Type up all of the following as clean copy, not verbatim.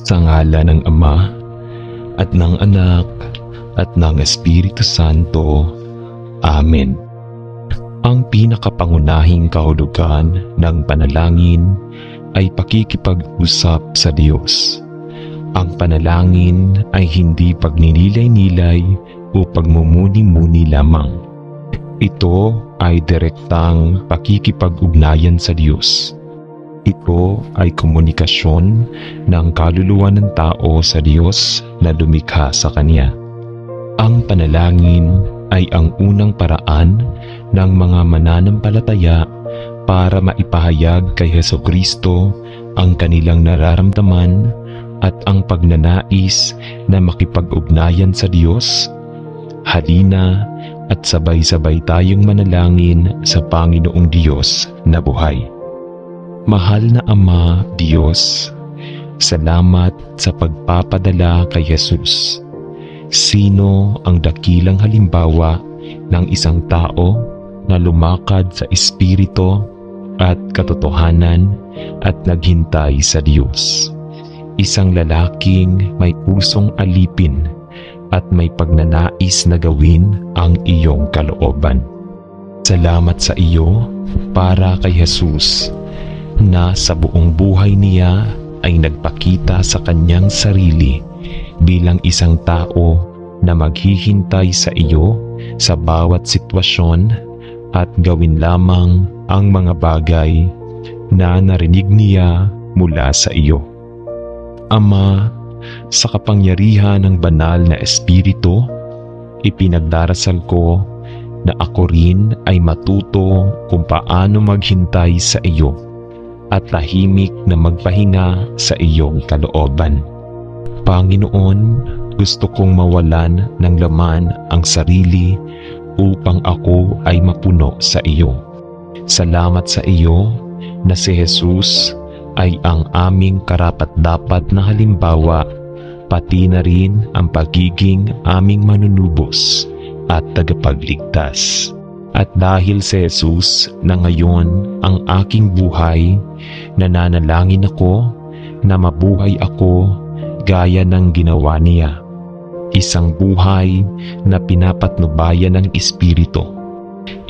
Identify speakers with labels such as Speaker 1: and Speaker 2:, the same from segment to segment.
Speaker 1: Sa ngalan ng Ama, at ng Anak, at ng Espiritu Santo. Amen. Ang pinakapangunahing kahulugan ng panalangin ay pakikipag-usap sa Diyos. Ang panalangin ay hindi pagninilay-nilay o pagmumuni-muni lamang. Ito ay direktang pakikipag-ugnayan sa Diyos. Ito ay komunikasyon ng kaluluwa ng tao sa Diyos na lumikha sa Kanya. Ang panalangin ay ang unang paraan ng mga mananampalataya para maipahayag kay Hesukristo ang kanilang nararamdaman at ang pagnanais na makipag-ugnayan sa Diyos. Halina at sabay-sabay tayong manalangin sa Panginoong Diyos na buhay. Mahal na Ama, Diyos, salamat sa pagpapadala kay Jesus. Sino ang dakilang halimbawa ng isang tao na lumakad sa espiritu at katotohanan at naghintay sa Diyos? Isang lalaking may pusong alipin at may pagnanais na gawin ang iyong kalooban. Salamat sa iyo para kay Jesus, na sa buong buhay niya ay nagpakita sa kanyang sarili bilang isang tao na maghihintay sa iyo sa bawat sitwasyon at gawin lamang ang mga bagay na narinig niya mula sa iyo. Ama, sa kapangyarihan ng banal na Espiritu, ipinagdarasal ko na ako rin ay matuto kung paano maghintay sa iyo at tahimik na magpahinga sa iyong kalooban. Panginoon, gusto kong mawalan ng laman ang sarili upang ako ay mapuno sa iyo. Salamat sa iyo na si Jesus ay ang aming karapat-dapat na halimbawa, pati na rin ang pagiging aming manunubos at tagapagligtas. At dahil si Jesus na ngayon ang aking buhay, nananalangin ako na mabuhay ako gaya ng ginawa niya. Isang buhay na pinapatnubayan ng Espiritu.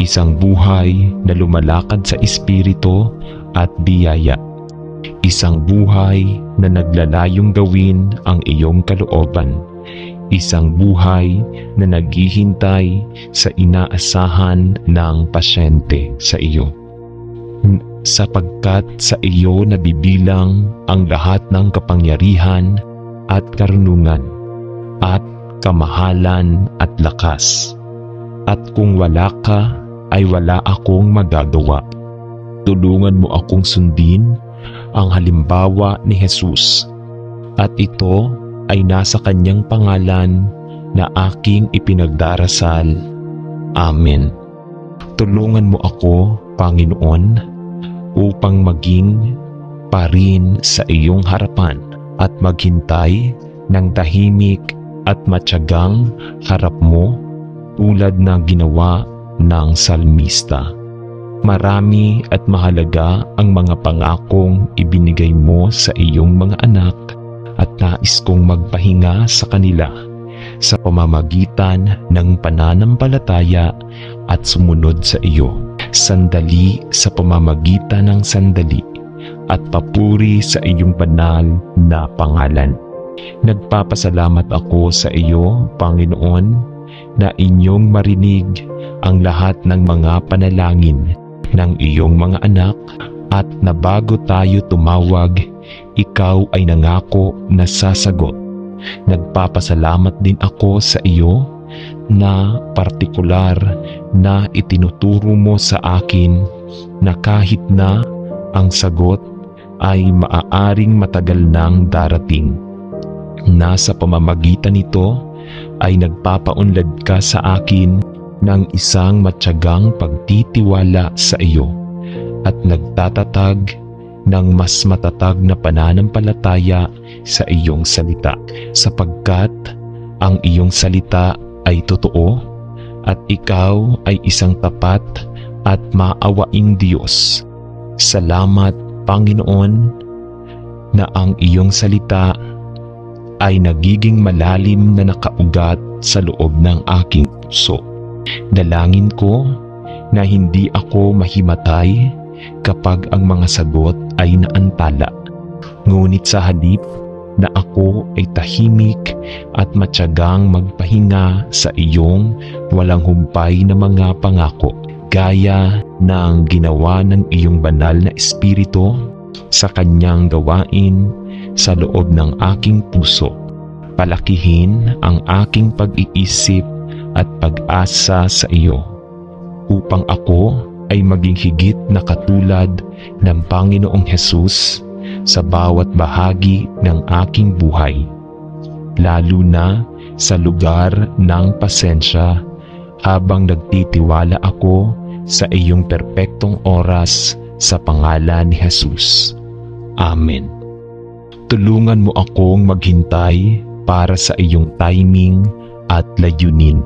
Speaker 1: Isang buhay na lumalakad sa Espiritu at biyaya. Isang buhay na naglalayong gawin ang iyong kalooban. Isang buhay na naghihintay sa inaasahan ng pasyente sa iyo. Sapagkat sa iyo nabibilang ang lahat ng kapangyarihan at karunungan at kamahalan at lakas. At kung wala ka, ay wala akong magagawa. Tulungan mo akong sundin ang halimbawa ni Jesus, at ito ay nasa kanyang pangalan na aking ipinagdarasal. Amen. Tulungan mo ako, Panginoon, upang maging parin sa iyong harapan at maghintay ng tahimik at matyagang harap mo tulad na ginawa ng salmista. Marami at mahalaga ang mga pangakong ibinigay mo sa iyong mga anak at nais kong magpahinga sa kanila sa pamamagitan ng pananampalataya at sumunod sa iyo. Sandali sa pamamagitan ng sandali at papuri sa iyong banal na pangalan. Nagpapasalamat ako sa iyo, Panginoon, na inyong marinig ang lahat ng mga panalangin ng iyong mga anak at na bago tayo tumawag, ikaw ay nangako na sasagot. Nagpapasalamat din ako sa iyo na partikular na itinuturo mo sa akin na kahit na ang sagot ay maaaring matagal nang darating, nasa pamamagitan nito ay nagpapaunlad ka sa akin ng isang matyagang pagtitiwala sa iyo at nagtatatag ng mas matatag na pananampalataya sa iyong salita, sapagkat ang iyong salita ay totoo at ikaw ay isang tapat at maawaing Diyos. Salamat, Panginoon, na ang iyong salita ay nagiging malalim na nakaugat sa loob ng aking puso. Dalangin ko na hindi ako mahimatay kapag ang mga sagot ay naantala. Ngunit sa halip na ako ay tahimik at matyagang magpahinga sa iyong walang humpay na mga pangako, gaya ng ginawa ng iyong banal na Espiritu sa kanyang gawain sa loob ng aking puso. Palakihin ang aking pag-iisip at pag-asa sa iyo, upang ako ay maging higit na katulad ng Panginoong Hesus sa bawat bahagi ng aking buhay, lalo na sa lugar ng pasensya, habang nagtitiwala ako sa iyong perpektong oras sa pangalan ni Jesus. Amen. Tulungan mo akong maghintay para sa iyong timing at layunin.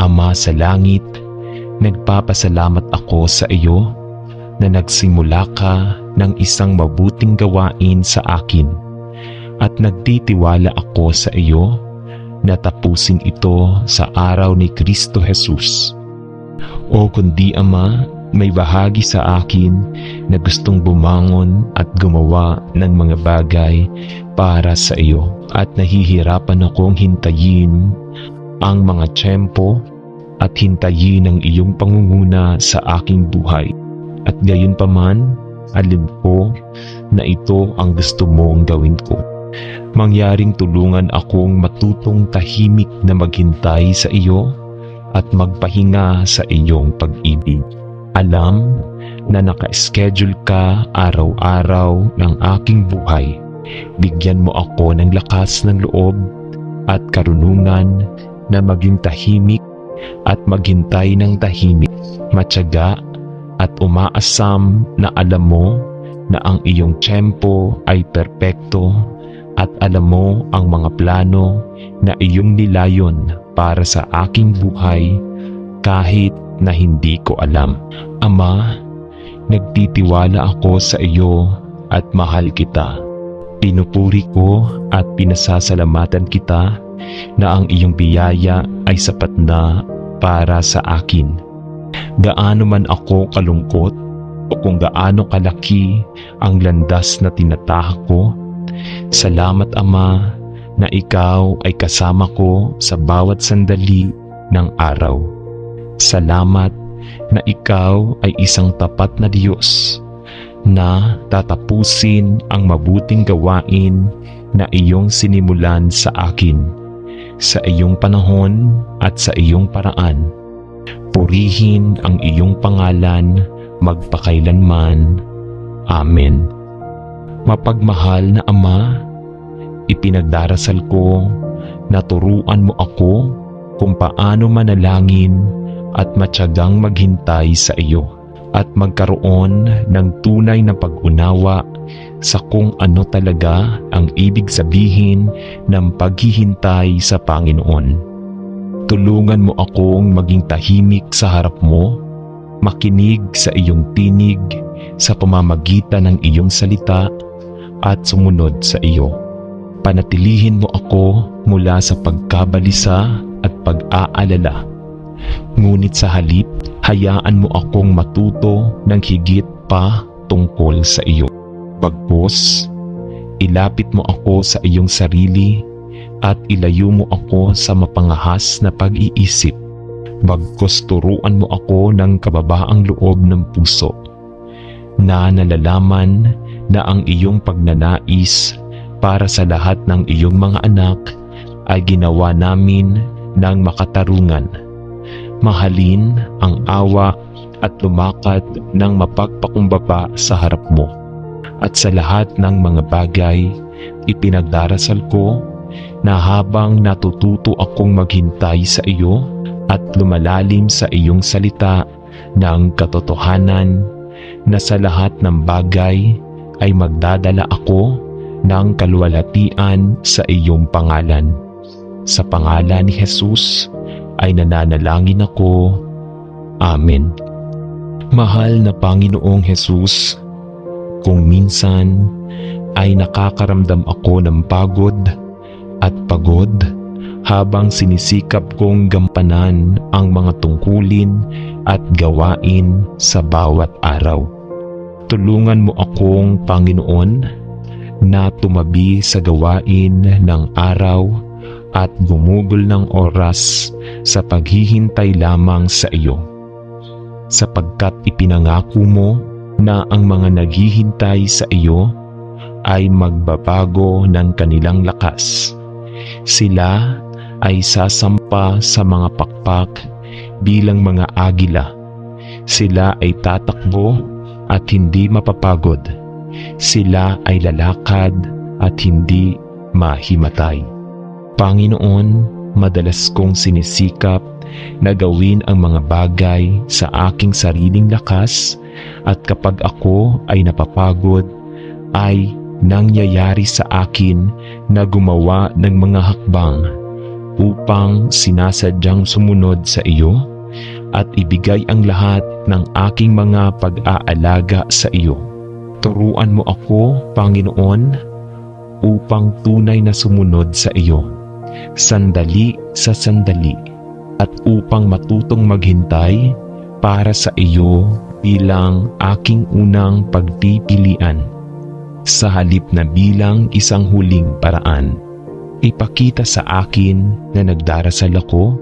Speaker 1: Ama sa langit, nagpapasalamat ako sa iyo na nagsimula ka ng isang mabuting gawain sa akin, at nagtitiwala ako sa iyo na tapusin ito sa araw ni Kristo Jesus. O kundi Ama, may bahagi sa akin na gustong bumangon at gumawa ng mga bagay para sa iyo, at nahihirapan akong hintayin ang mga tiyempo at hintayin ang iyong pangunguna sa aking buhay. At gayon pa man, alam ko na ito ang gusto mong gawin ko. Mangyaring tulungan akong matutong tahimik na maghintay sa iyo at magpahinga sa iyong pag-ibig. Alam na naka-schedule ka araw-araw ng aking buhay. Bigyan mo ako ng lakas ng loob at karunungan na maging tahimik at maghintay ng tahimik, matyaga at umaasam na alam mo na ang iyong tiyempo ay perpekto, at alam mo ang mga plano na iyong nilayon para sa aking buhay kahit na hindi ko alam. Ama, nagtitiwala ako sa iyo at mahal kita. Pinupuri ko at pinasasalamatan kita na ang iyong biyaya ay sapat na para sa akin. Gaano man ako kalungkot o kung gaano kalaki ang landas na tinatahak ko, salamat Ama na ikaw ay kasama ko sa bawat sandali ng araw. Salamat na ikaw ay isang tapat na Diyos na tatapusin ang mabuting gawain na iyong sinimulan sa akin, sa iyong panahon at sa iyong paraan. Purihin ang iyong pangalan magpakailanman. Amen. Mapagmahal na Ama, ipinagdarasal ko na turuan mo ako kung paano manalangin at matyagang maghintay sa iyo, at magkaroon ng tunay na pag-unawa sa kung ano talaga ang ibig sabihin ng paghihintay sa Panginoon. Tulungan mo akong maging tahimik sa harap mo, makinig sa iyong tinig sa pamamagitan ng iyong salita at sumunod sa iyo. Panatilihin mo ako mula sa pagkabalisa at pag-aalala. Ngunit sa halip, hayaan mo akong matuto ng higit pa tungkol sa iyo. Bagkus, ilapit mo ako sa iyong sarili at ilayo mo ako sa mapangahas na pag-iisip. Bagkus turuan mo ako ng kababaang loob ng puso, na nalalaman na ang iyong pagnanais para sa lahat ng iyong mga anak ay ginawa namin ng makatarungan. Mahalin ang awa at lumakad ng mapagpakumbaba sa harap mo. At sa lahat ng mga bagay, ipinagdarasal ko na habang natututo akong maghintay sa iyo at lumalalim sa iyong salita ng katotohanan, na sa lahat ng bagay ay magdadala ako ng kaluwalhatian sa iyong pangalan. Sa pangalan ni Jesus ay nananalangin ako. Amen. Mahal na Panginoong Jesus, kung minsan ay nakakaramdam ako ng pagod at pagod habang sinisikap kong gampanan ang mga tungkulin at gawain sa bawat araw. Tulungan mo akong, Panginoon, na tumabi sa gawain ng araw at gumugol ng oras sa paghihintay lamang sa iyo. Sapagkat ipinangako mo na ang mga naghihintay sa iyo ay magbabago ng kanilang lakas. Sila ay sasampa sa mga pakpak bilang mga agila. Sila ay tatakbo at hindi mapapagod. Sila ay lalakad at hindi mahimatay. Panginoon, madalas kong sinisikap na gawin ang mga bagay sa aking sariling lakas, at kapag ako ay napapagod, ay nangyayari sa akin na gumawa ng mga hakbang upang sinasadyang sumunod sa iyo at ibigay ang lahat ng aking mga pag-aalaga sa iyo. Turuan mo ako, Panginoon, upang tunay na sumunod sa iyo, sandali sa sandali, at upang matutong maghintay para sa iyo bilang aking unang pagpipilian. Sa halip na bilang isang huling paraan, ipakita sa akin na nagdarasal ako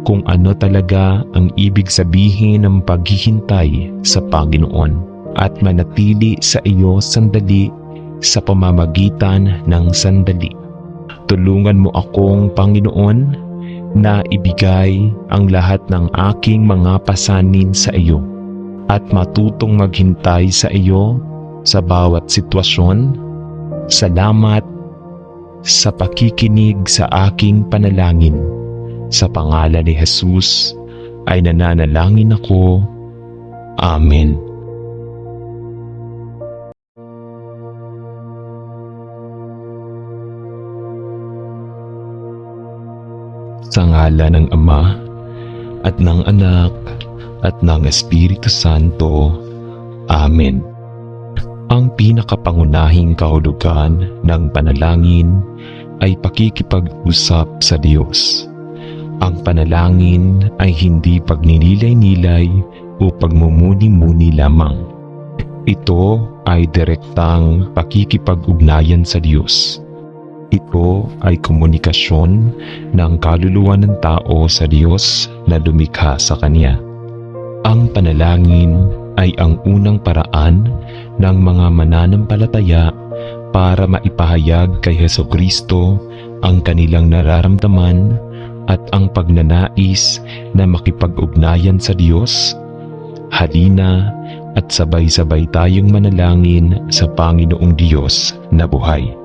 Speaker 1: kung ano talaga ang ibig sabihin ng paghihintay sa Panginoon at manatili sa iyo sandali sa pamamagitan ng sandali. Tulungan mo akong, Panginoon, na ibigay ang lahat ng aking mga pasanin sa iyo at matutong maghintay sa iyo sa bawat sitwasyon. Salamat sa pakikinig sa aking panalangin. Sa pangalan ni Jesus ay nananalangin ako. Amen. Sa ngalan ng Ama at ng Anak at ng Espiritu Santo. Amen. Ang pinakapangunahing kahulugan ng panalangin ay pakikipag-usap sa Diyos. Ang panalangin ay hindi pagninilay-nilay o pagmumuni-muni lamang. Ito ay direktang pakikipag-ugnayan sa Diyos. Ito ay komunikasyon ng kaluluwa ng tao sa Diyos na lumikha sa Kanya. Ang panalangin ay ang unang paraan ng mga mananampalataya para maipahayag kay Hesukristo ang kanilang nararamdaman at ang pagnanais na makipag-ugnayan sa Diyos. Halina at sabay-sabay tayong manalangin sa Panginoong Diyos na buhay.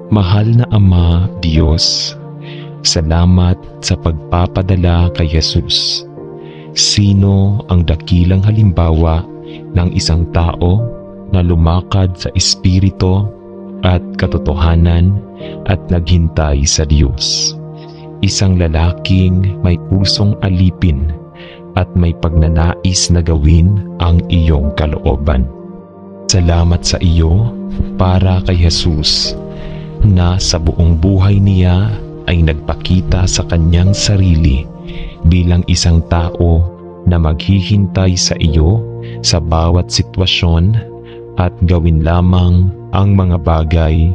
Speaker 1: Mahal na Ama, Diyos, salamat sa pagpapadala kay Jesus. Sino ang dakilang halimbawa ng isang tao na lumakad sa espiritu at katotohanan at naghintay sa Diyos? Isang lalaking may pusong alipin at may pagnanais na gawin ang iyong kalooban. Salamat sa iyo para kay Jesus na sa buong buhay niya ay nagpakita sa kanyang sarili bilang isang tao na maghihintay sa iyo sa bawat sitwasyon at gawin lamang ang mga bagay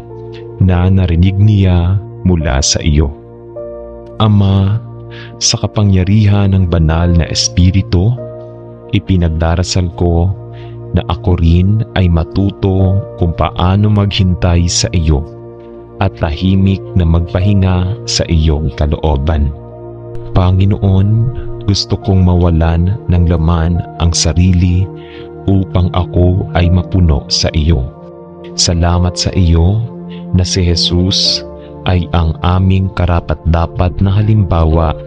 Speaker 1: na narinig niya mula sa iyo. Ama, sa kapangyarihan ng banal na Espiritu, ipinagdarasal ko na ako rin ay matuto kung paano maghintay sa iyo at tahimik na magpahinga sa iyong kalooban. Panginoon, gusto kong mawalan ng laman ang sarili upang ako ay mapuno sa iyo. Salamat sa iyo na si Jesus ay ang aming karapat-dapat na halimbawa,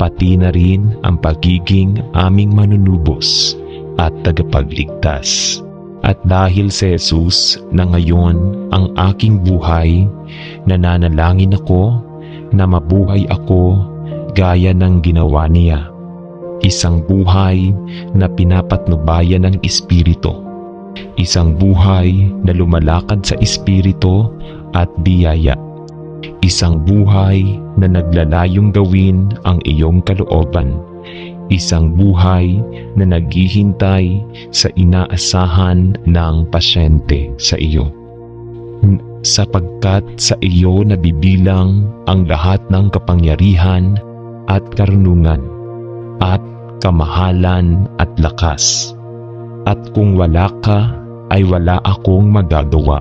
Speaker 1: pati na rin ang pagiging aming manunubos at tagapagligtas. At dahil si Jesus na ngayon ang aking buhay, nananalangin ako na mabuhay ako gaya ng ginawa niya. Isang buhay na pinapatnubayan ng Espiritu. Isang buhay na lumalakad sa Espiritu at biyaya. Isang buhay na naglalayong gawin ang iyong kalooban. Isang buhay na naghihintay sa inaasahan ng pasyente sa iyo. Sapagkat sa iyo nabibilang ang lahat ng kapangyarihan at karunungan at kamahalan at lakas. At kung wala ka, ay wala akong magagawa.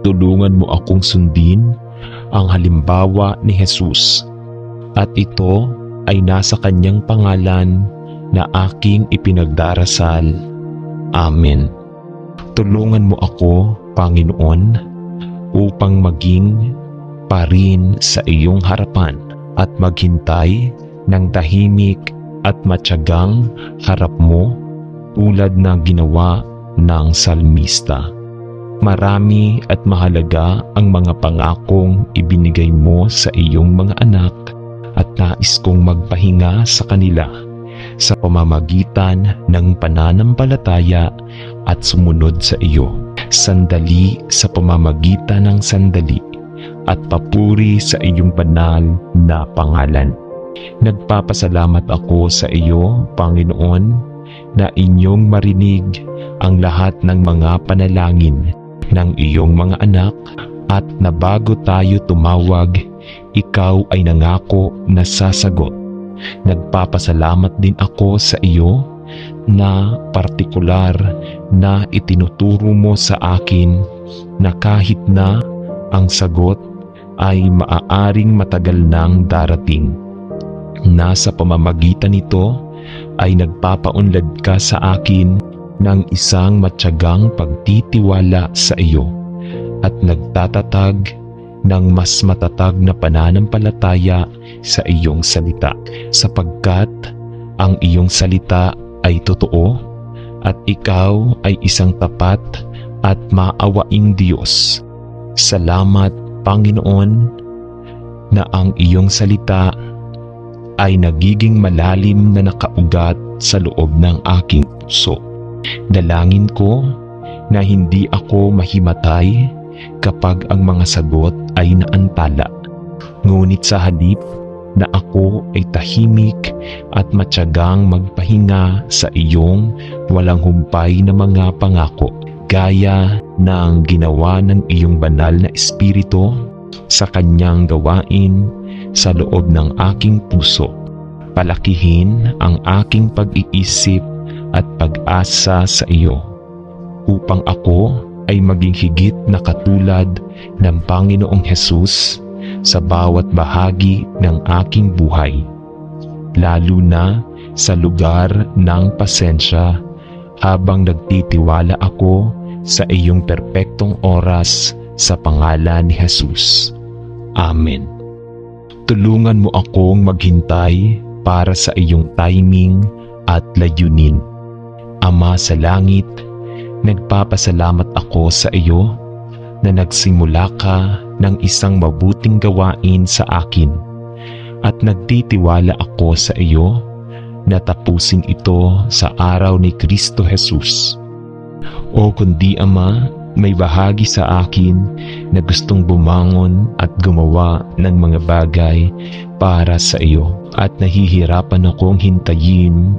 Speaker 1: Tulungan mo akong sundin ang halimbawa ni Jesus, at ito ay nasa kanyang pangalan na aking ipinagdarasal. Amen. Tulungan mo ako, Panginoon, upang maging pa rin sa iyong harapan at maghintay ng tahimik at matyagang harap mo tulad na ginawa ng salmista. Marami at mahalaga ang mga pangakong ibinigay mo sa iyong mga anak at nais kong magpahinga sa kanila sa pamamagitan ng pananampalataya at sumunod sa iyo. Sandali sa pamamagitan ng sandali at papuri sa iyong banal na pangalan. Nagpapasalamat ako sa iyo, Panginoon, na inyong marinig ang lahat ng mga panalangin ng iyong mga anak at na bago tayo tumawag, ikaw ay nangako na sasagot. Nagpapasalamat din ako sa iyo na partikular na itinuturo mo sa akin na kahit na ang sagot ay maaaring matagal nang darating. Nasa pamamagitan nito ay nagpapaunlad ka sa akin ng isang matyagang pagtitiwala sa iyo at nagtatatag ng mas matatag na pananampalataya sa iyong salita, sapagkat ang iyong salita ay totoo at ikaw ay isang tapat at maawaing Diyos. Salamat, Panginoon, na ang iyong salita ay nagiging malalim na nakaugat sa loob ng aking puso. Dalangin ko na hindi ako mahimatay kapag ang mga sagot ay naantala. Ngunit sa halip na ako ay tahimik at matyagang magpahinga sa iyong walang humpay na mga pangako, gaya ng ginawa ng iyong banal na Espiritu sa kanyang gawain sa loob ng aking puso. Palakihin ang aking pag-iisip at pag-asa sa iyo, upang ako ay maging higit na katulad ng Panginoong Hesus sa bawat bahagi ng aking buhay, lalo na sa lugar ng pasensya, habang nagtitiwala ako sa iyong perpektong oras sa pangalan ni Jesus. Amen. Tulungan mo akong maghintay para sa iyong timing at layunin. Ama sa langit, nagpapasalamat ako sa iyo na nagsimula ka ng isang mabuting gawain sa akin at nagtitiwala ako sa iyo na tapusin ito sa araw ni Kristo Jesus. O kundi Ama, may bahagi sa akin na gustong bumangon at gumawa ng mga bagay para sa iyo at nahihirapan akong hintayin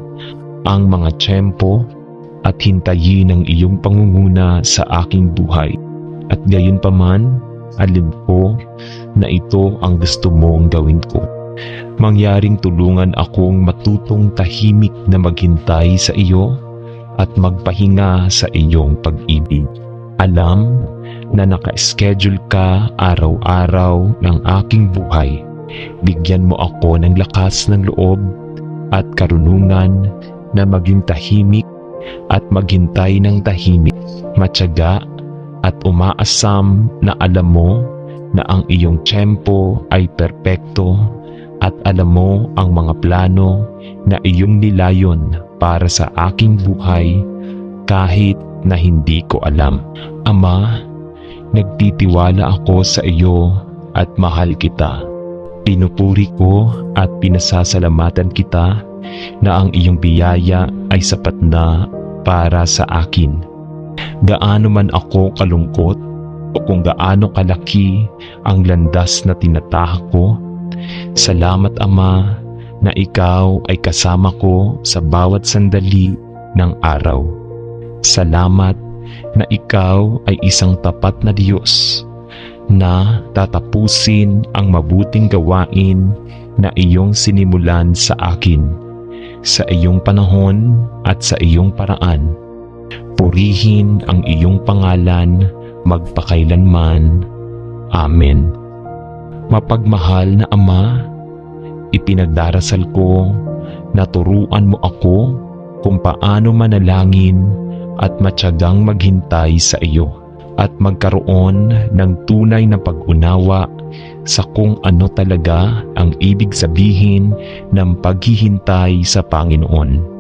Speaker 1: ang mga tiyempo at hintayin ang iyong pangunguna sa aking buhay. At gayon pa man, alam ko na ito ang gusto mong gawin ko. Mangyaring tulungan akong matutong tahimik na maghintay sa iyo at magpahinga sa iyong pag-ibig. Alam na naka-schedule ka araw-araw ng aking buhay. Bigyan mo ako ng lakas ng loob at karunungan na maging tahimik at maghintay ng tahimik, matyaga at umaasam na alam mo na ang iyong tiyempo ay perpekto at alam mo ang mga plano na iyong nilayon para sa aking buhay kahit na hindi ko alam. Ama, nagtitiwala ako sa iyo at mahal kita. Pinupuri ko at pinasasalamatan kita na ang iyong biyaya ay sapat na para sa akin. Gaano man ako kalungkot o kung gaano kalaki ang landas na tinatahak ko. Salamat Ama na Ikaw ay kasama ko sa bawat sandali ng araw. Salamat na Ikaw ay isang tapat na Diyos na tatapusin ang mabuting gawain na iyong sinimulan sa akin, sa iyong panahon at sa iyong paraan. Purihin ang iyong pangalan magpakailanman. Amen. Mapagmahal na Ama, ipinagdarasal ko na turuan mo ako kung paano manalangin at matyagang maghintay sa iyo at magkaroon ng tunay na pag-unawa sa kung ano talaga ang ibig sabihin ng paghihintay sa Panginoon.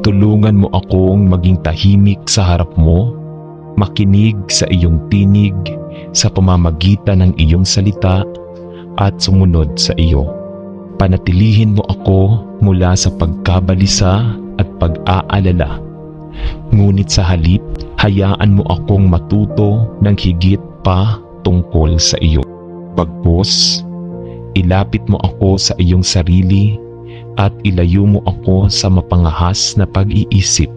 Speaker 1: Tulungan mo akong maging tahimik sa harap mo, makinig sa iyong tinig sa pamamagitan ng iyong salita at sumunod sa iyo. Panatilihin mo ako mula sa pagkabalisa at pag-aalala. Ngunit sa halip, hayaan mo akong matuto ng higit pa tungkol sa iyo. Bagkus, ilapit mo ako sa iyong sarili at ilayo mo ako sa mapangahas na pag-iisip.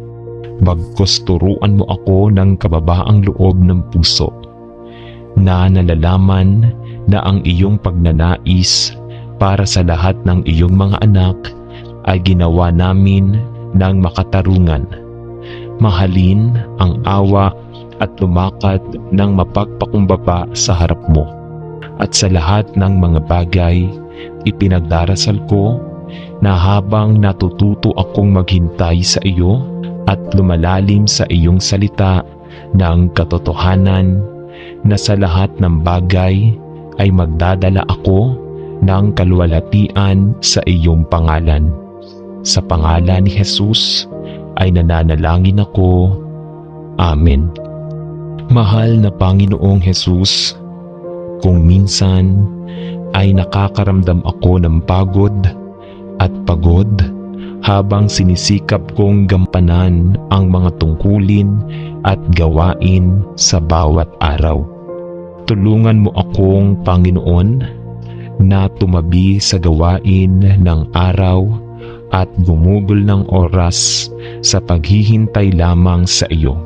Speaker 1: Bagkus turuan mo ako ng kababaang loob ng puso na nalalaman na ang iyong pagnanais para sa lahat ng iyong mga anak ay ginawa namin ng makatarungan. Mahalin ang awa at lumakad ng mapagpakumbaba sa harap mo. At sa lahat ng mga bagay, ipinagdarasal ko na habang natututo akong maghintay sa iyo at lumalalim sa iyong salita ng katotohanan na sa lahat ng bagay ay magdadala ako ng kaluwalhatian sa iyong pangalan. Sa pangalan ni Jesus ay nananalangin ako. Amen. Mahal na Panginoong Jesus, kung minsan ay nakakaramdam ako ng pagod habang sinisikap kong gampanan ang mga tungkulin at gawain sa bawat araw. Tulungan mo akong Panginoon na tumabi sa gawain ng araw at gumugol ng oras sa paghihintay lamang sa iyo,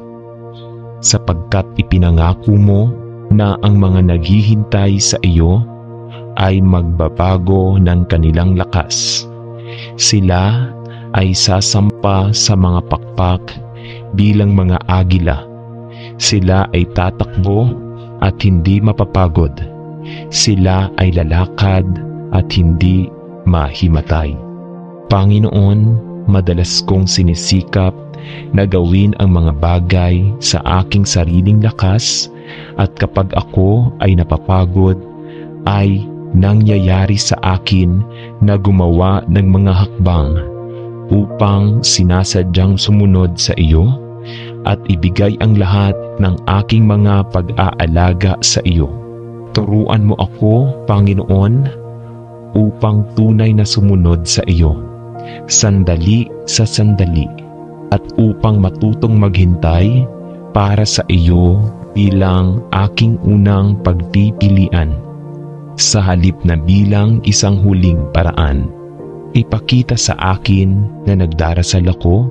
Speaker 1: sapagkat ipinangako mo na ang mga naghihintay sa iyo ay magbabago ng kanilang lakas. Sila ay sasampa sa mga pakpak bilang mga agila. Sila ay tatakbo at hindi mapapagod. Sila ay lalakad at hindi mahimatay. Panginoon, madalas kong sinisikap na gawin ang mga bagay sa aking sariling lakas at kapag ako ay napapagod, ay nangyayari sa akin na gumawa ng mga hakbang upang sinasadyang sumunod sa iyo at ibigay ang lahat ng aking mga pag-aalaga sa iyo. Turuan mo ako, Panginoon, upang tunay na sumunod sa iyo, sandali sa sandali, at upang matutong maghintay para sa iyo bilang aking unang pagpipilian, sa halip na bilang isang huling paraan. Ipakita sa akin na nagdarasal ako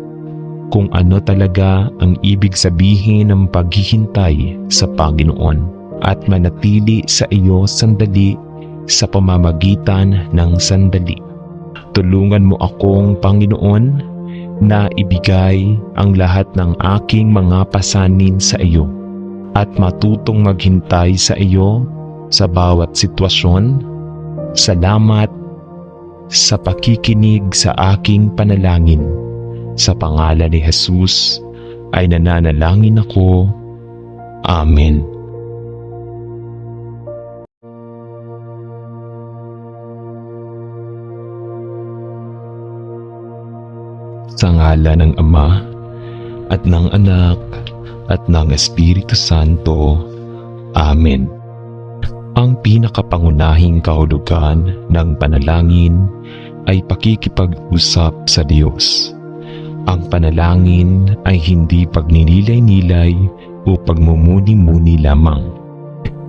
Speaker 1: kung ano talaga ang ibig sabihin ng paghihintay sa Panginoon at manatili sa iyo sandali sa pamamagitan ng sandali. Tulungan mo akong Panginoon na ibigay ang lahat ng aking mga pasanin sa iyo at matutong maghintay sa iyo sa bawat sitwasyon. Salamat sa pakikinig sa aking panalangin. Sa pangalan ni Jesus ay nananalangin ako. Amen. Sa ngalan ng Ama at ng Anak at ng Espiritu Santo. Amen. Ang pinakapangunahing kahulugan ng panalangin ay pakikipag-usap sa Diyos. Ang panalangin ay hindi pagninilay-nilay o pagmumuni-muni lamang.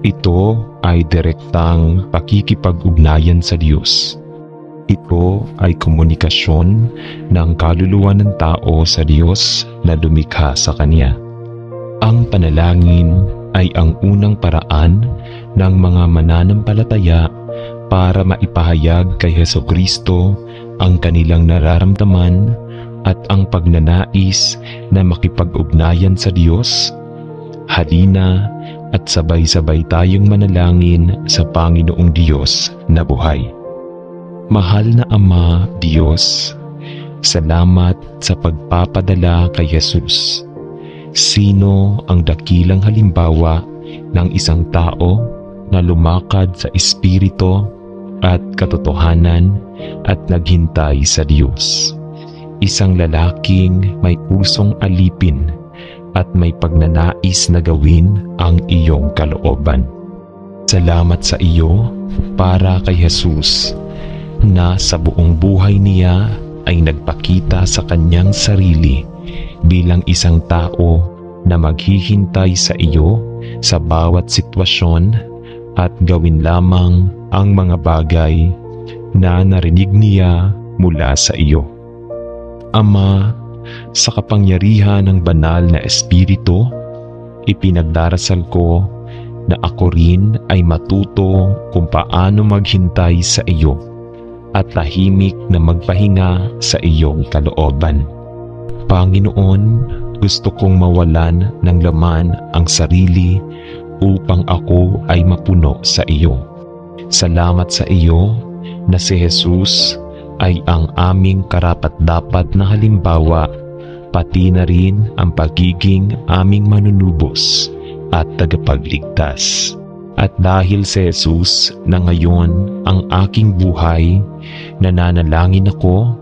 Speaker 1: Ito ay direktang pakikipag-ugnayan sa Diyos. Ito ay komunikasyon ng kaluluwa ng tao sa Diyos na lumikha sa Kanya. Ang panalangin ay ang unang paraan ng mga mananampalataya para maipahayag kay Hesukristo ang kanilang nararamdaman at ang pagnanais na makipag-ugnayan sa Diyos. Halina at sabay-sabay tayong manalangin sa Panginoong Diyos na buhay. Mahal na Ama, Diyos, salamat sa pagpapadala kay Jesus. Sino ang dakilang halimbawa ng isang tao na lumakad sa Espiritu at katotohanan at naghintay sa Diyos? Isang lalaking may pusong alipin at may pagnanais na gawin ang iyong kalooban. Salamat sa iyo para kay Jesus na sa buong buhay niya ay nagpakita sa kanyang sarili bilang isang tao na maghihintay sa iyo sa bawat sitwasyon at gawin lamang ang mga bagay na narinig niya mula sa iyo. Ama, sa kapangyarihan ng banal na Espiritu, ipinagdarasal ko na ako rin ay matuto kung paano maghintay sa iyo at tahimik na magpahinga sa iyong kalooban. Panginoon, gusto kong mawalan ng laman ang sarili upang ako ay mapuno sa iyo. Salamat sa iyo na si Jesus ay ang aming karapat-dapat na halimbawa, pati na rin ang pagiging aming manunubos at tagapagligtas. At dahil si Jesus na ngayon ang aking buhay, nananalangin ako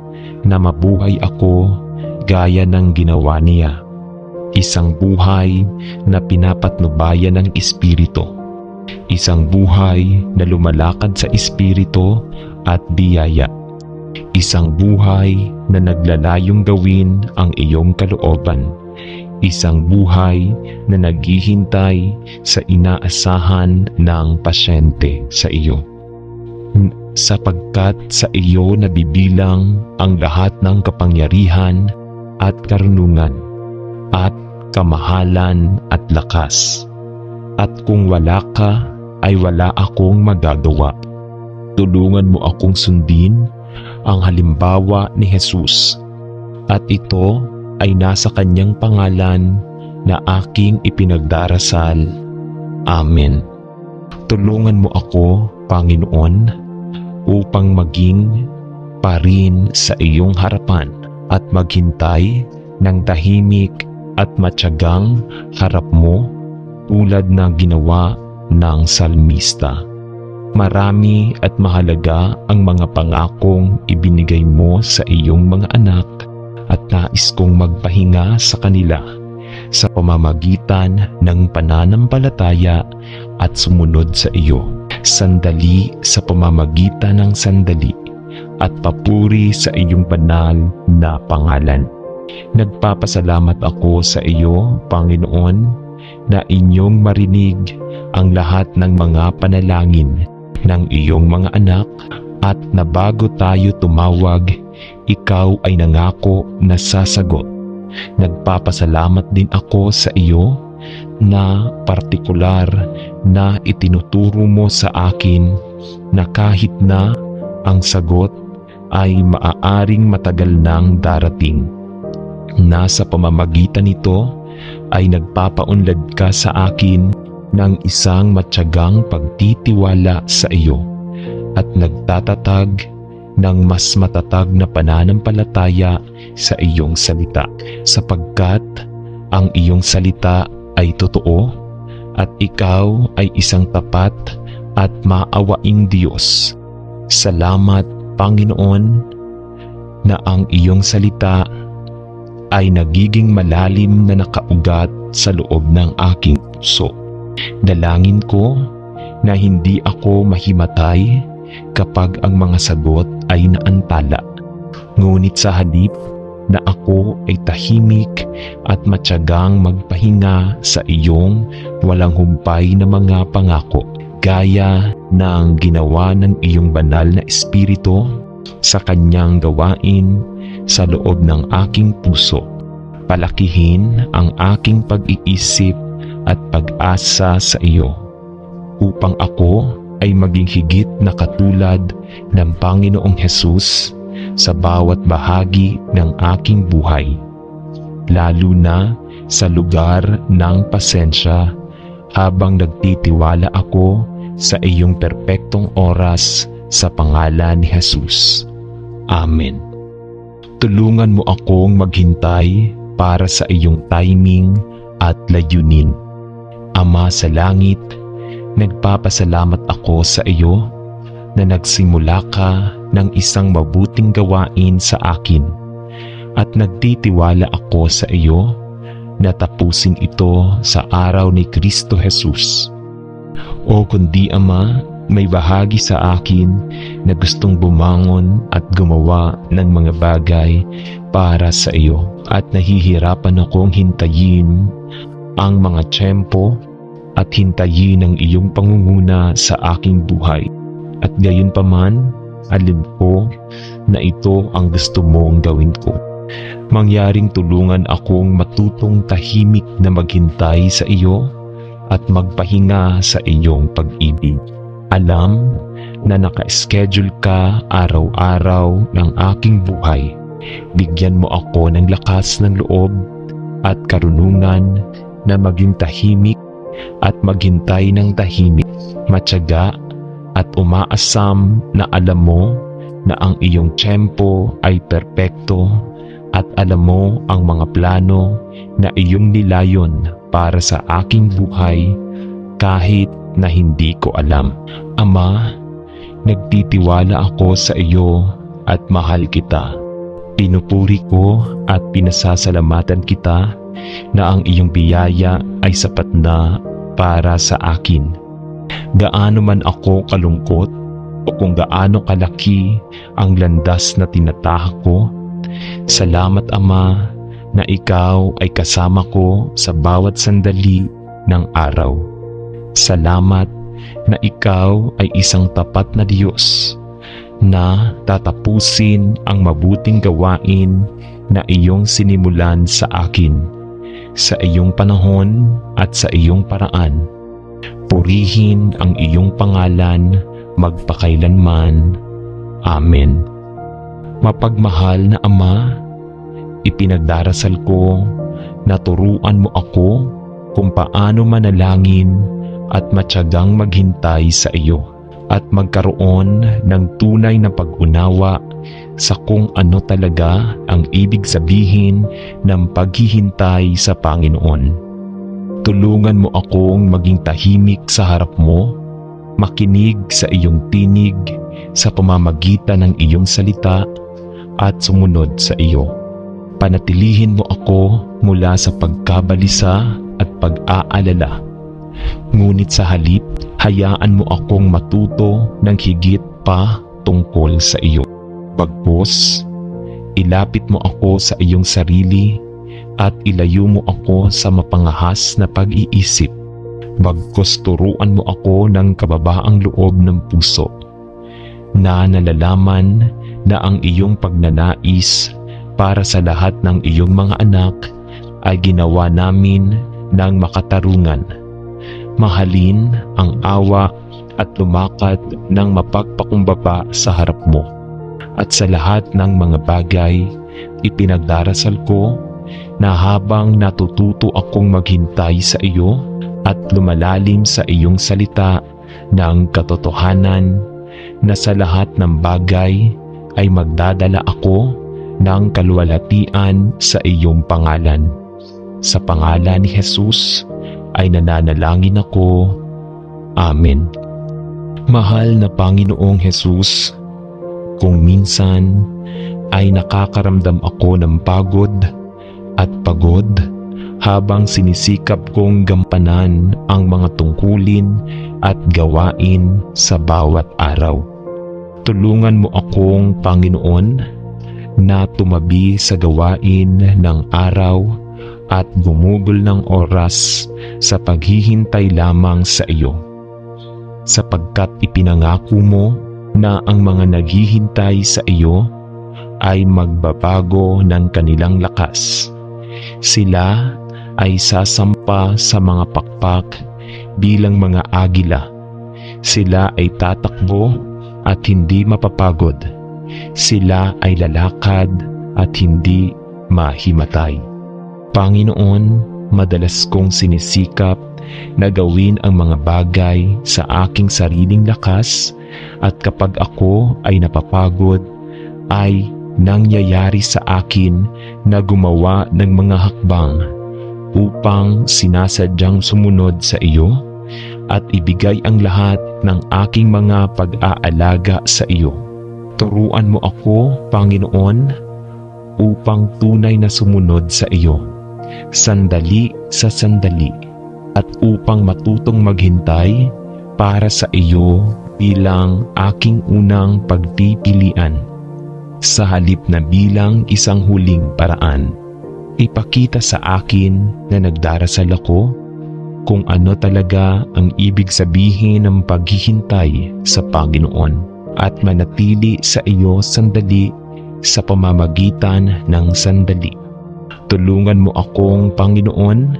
Speaker 1: na mabuhay ako gaya ng ginawa niya. Isang buhay na pinapatnubayan ng Espiritu. Isang buhay na lumalakad sa Espiritu at biyaya. Isang buhay na naglalayong gawin ang iyong kalooban. Isang buhay na naghihintay sa inaasahan ng pasyente sa iyo. Sapagkat sa iyo nabibilang ang lahat ng kapangyarihan at karunungan at kamahalan at lakas. At kung wala ka, ay wala akong magagawa. Tulungan mo akong sundin ang halimbawa ni Jesus, at ito ay nasa kanyang pangalan na aking ipinagdarasal. Amen. Tulungan mo ako, Panginoon, upang maging parin sa iyong harapan at maghintay ng tahimik at matyagang harap mo tulad na ginawa ng salmista. Marami at mahalaga ang mga pangakong ibinigay mo sa iyong mga anak at nais kong magpahinga sa kanila sa pamamagitan ng pananampalataya at sumunod sa iyo. Sandali sa pamamagitan ng sandali at papuri sa iyong banal na pangalan. Nagpapasalamat ako sa iyo, Panginoon, na inyong marinig ang lahat ng mga panalangin ng iyong mga anak at na bago tayo tumawag, ikaw ay nangako na sasagot. Nagpapasalamat din ako sa iyo na partikular na itinuturo mo sa akin na kahit na ang sagot ay maaaring matagal nang darating. Nasa pamamagitan nito ay nagpapaunlad ka sa akin ng isang matyagang pagtitiwala sa iyo at nagtatatag ng mas matatag na pananampalataya sa iyong salita, sapagkat ang iyong salita ay totoo at ikaw ay isang tapat at maawaing Diyos. Salamat, Panginoon, na ang iyong salita ay nagiging malalim na nakaugat sa loob ng aking puso. Dalangin ko na hindi ako mahimatay kapag ang mga sagot ay naantala. Ngunit sa halip, na ako ay tahimik at matyagang magpahinga sa iyong walang humpay na mga pangako, gaya ng ginawa ng iyong banal na Espiritu sa kanyang gawain sa loob ng aking puso. Palakihin ang aking pag-iisip at pag-asa sa iyo, upang ako ay maging higit na katulad ng Panginoong Hesus sa bawat bahagi ng aking buhay, lalo na sa lugar ng pasensya, habang nagtitiwala ako sa iyong perpektong oras sa pangalan ni Hesus. Amen. Tulungan mo akong maghintay para sa iyong timing at layunin. Ama sa langit, nagpapasalamat ako sa iyo na nagsimula ka ng isang mabuting gawain sa akin, at nagtitiwala ako sa iyo na tapusin ito sa araw ni Kristo Jesus. O kundi Ama, may bahagi sa akin na gustong bumangon at gumawa ng mga bagay para sa iyo, at nahihirapan akong hintayin ang mga tiyempo at hintayin ang iyong pangunguna sa aking buhay. At gayon pa man, alam ko na ito ang gusto mong gawin ko. Mangyaring tulungan akong matutong tahimik na maghintay sa iyo at magpahinga sa iyong pag-ibig. Alam na naka-schedule ka araw-araw ng aking buhay. Bigyan mo ako ng lakas ng loob at karunungan na maging tahimik at maghintay ng tahimik, matyaga at umaasam na alam mo na ang iyong tiyempo ay perpekto, at alam mo ang mga plano na iyong nilayon para sa aking buhay kahit na hindi ko alam. Ama, nagtitiwala ako sa iyo at mahal kita. Pinupuri ko at pinasasalamatan kita na ang iyong biyaya ay sapat na para sa akin. Gaano man ako kalungkot o kung gaano kalaki ang landas na tinatahak ko, salamat Ama na ikaw ay kasama ko sa bawat sandali ng araw. Salamat na ikaw ay isang tapat na Diyos na tatapusin ang mabuting gawain na iyong sinimulan sa akin, sa iyong panahon at sa iyong paraan. Purihin ang iyong pangalan magpakailanman. Amen. Mapagmahal na Ama, ipinagdarasal ko na turuan mo ako kung paano manalangin at matyagang maghintay sa iyo, at magkaroon ng tunay na pag-unawa sa kung ano talaga ang ibig sabihin ng paghihintay sa Panginoon. Tulungan mo akong maging tahimik sa harap mo, makinig sa iyong tinig sa pamamagitan ng iyong salita at sumunod sa iyo. Panatilihin mo ako mula sa pagkabalisa at pag-aalala. Ngunit sa halip, hayaan mo akong matuto ng higit pa tungkol sa iyo. Bagkus, ilapit mo ako sa iyong sarili at ilayo mo ako sa mapangahas na pag-iisip. Bagkus turuan mo ako ng kababaang loob ng puso, na nalalaman na ang iyong pagnanais para sa lahat ng iyong mga anak ay ginawa namin ng makatarungan. Mahalin ang awa at lumakad ng mapagpakumbaba sa harap mo. At sa lahat ng mga bagay, ipinagdarasal ko na habang natututo akong maghintay sa iyo at lumalalim sa iyong salita ng katotohanan, na sa lahat ng bagay ay magdadala ako ng kaluwalhatian sa iyong pangalan. Sa pangalan ni Jesus ay nananalangin ako. Amen. Mahal na Panginoong Jesus, kung minsan ay nakakaramdam ako ng pagod habang sinisikap kong gampanan ang mga tungkulin at gawain sa bawat araw. Tulungan mo akong, Panginoon, na tumabi sa gawain ng araw at gumugol ng oras sa paghihintay lamang sa iyo. Sapagkat ipinangako mo na ang mga naghihintay sa iyo ay magbabago ng kanilang lakas. Sila ay sasampa sa mga pakpak bilang mga agila. Sila ay tatakbo at hindi mapapagod. Sila ay lalakad at hindi mahimatay. Panginoon, madalas kong sinisikap na gawin ang mga bagay sa aking sariling lakas, at kapag ako ay napapagod, ay nangyayari sa akin na gumawa ng mga hakbang upang sinasadyang sumunod sa iyo at ibigay ang lahat ng aking mga pag-aalaga sa iyo. Turuan mo ako, Panginoon, upang tunay na sumunod sa iyo, sandali sa sandali, at upang matutong maghintay para sa iyo bilang aking unang pagpipilian, sa halip na bilang isang huling paraan. Ipakita sa akin na nagdarasal ako kung ano talaga ang ibig sabihin ng paghihintay sa Panginoon, at manatili sa iyo sandali sa pamamagitan ng sandali. Tulungan mo akong, Panginoon,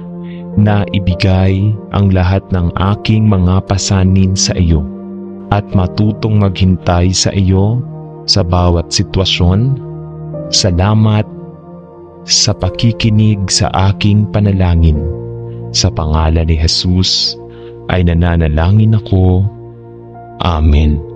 Speaker 1: na ibigay ang lahat ng aking mga pasanin sa iyo at matutong maghintay sa iyo sa bawat sitwasyon. Salamat sa pakikinig sa aking panalangin. Sa pangalan ni Jesus ay nananalangin ako. Amen.